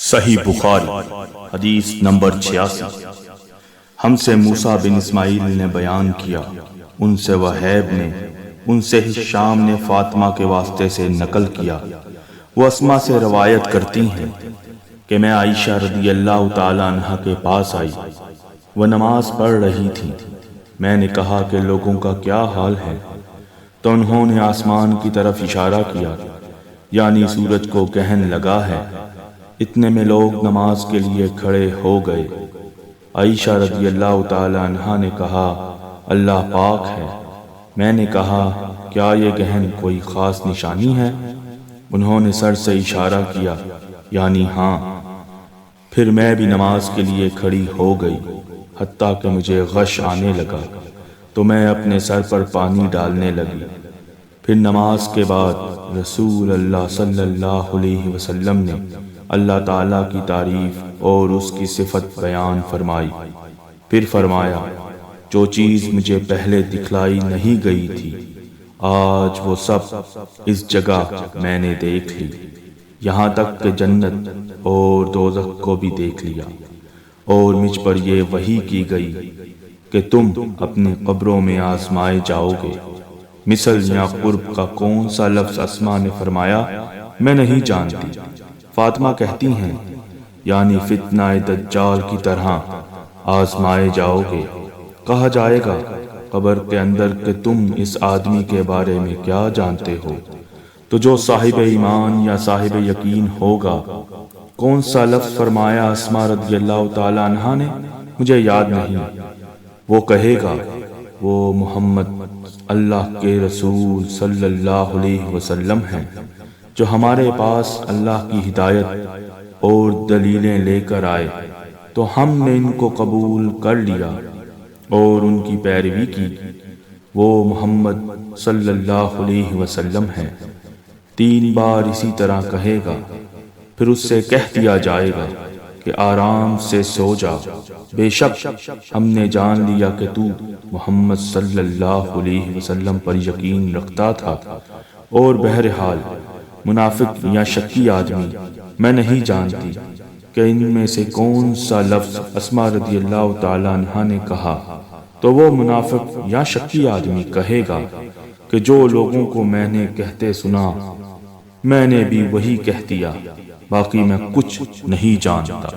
صحیح بخاری حدیث نمبر 86۔ ہم سے موسیٰ بن اسماعیل نے بیان کیا، ان سے وہیب نے، ان سے شام نے فاطمہ کے واسطے سے نقل کیا۔ وہ اسما سے روایت کرتی ہیں کہ میں عائشہ رضی اللہ تعالی عنہ کے پاس آئی، وہ نماز پڑھ رہی تھی۔ میں نے کہا کہ لوگوں کا کیا حال ہے؟ تو انہوں نے آسمان کی طرف اشارہ کیا، یعنی سورج کو گہن لگا ہے۔ اتنے میں لوگ نماز کے لیے کھڑے ہو گئے۔ عائشہ رضی اللہ تعالی عنہا نے کہا اللہ پاک ہے۔ میں نے کہا کیا یہ گہن کوئی خاص نشانی ہے؟ انہوں نے سر سے اشارہ کیا، یعنی ہاں۔ پھر میں بھی نماز کے لیے کھڑی ہو گئی، حتیٰ کہ مجھے غش آنے لگا تو میں اپنے سر پر پانی ڈالنے لگی۔ پھر نماز کے بعد رسول اللہ صلی اللہ علیہ وسلم نے اللہ تعالیٰ کی تعریف اور اس کی صفت بیان فرمائی۔ پھر فرمایا جو چیز مجھے پہلے دکھلائی نہیں گئی تھی، آج وہ سب اس جگہ میں نے دیکھ لی، یہاں تک کہ جنت اور دوزخ کو بھی دیکھ لیا۔ اور مجھ پر یہ وحی کی گئی کہ تم اپنی قبروں میں آزمائے جاؤ گے۔ مثل یا قرب کا کون سا لفظ اسما نے فرمایا میں نہیں جانتی۔ فاطمہ کہتی ہیں یعنی فتنہ دجال کی طرح آزمائے جاؤ گے۔ کہا جائے گا قبر کے اندر کہ تم اس آدمی کے بارے میں کیا جانتے ہو؟ تو جو صاحب ایمان یا صاحب یقین ہوگا۔ کون سا لفظ فرمایا اسما رضی اللہ تعالی عنہ نے؟ مجھے یاد نہیں۔ وہ کہے گا وہ محمد اللہ کے رسول صلی اللہ علیہ وسلم ہیں، جو ہمارے پاس اللہ کی ہدایت اور دلیلیں لے کر آئے، تو ہم نے ان کو قبول کر لیا اور ان کی پیروی کی۔ وہ محمد صلی اللہ علیہ وسلم ہیں۔ 3 بار اسی طرح کہے گا، پھر اس سے کہہ دیا جائے گا کہ آرام سے سو جا، بے شک ہم نے جان لیا کہ تو محمد صلی اللہ علیہ وسلم پر یقین رکھتا تھا۔ اور بہرحال منافق یا شکی آدمی میں نہیں جانتی کہ ان میں سے کون سا لفظ اسما رضی اللہ تعالی عنہ نے کہا۔ تو وہ منافق یا شکی آدمی کہے گا کہ جو لوگوں کو میں نے کہتے سنا میں نے بھی وہی کہہ دیا، باقی میں کچھ نہیں جانتا۔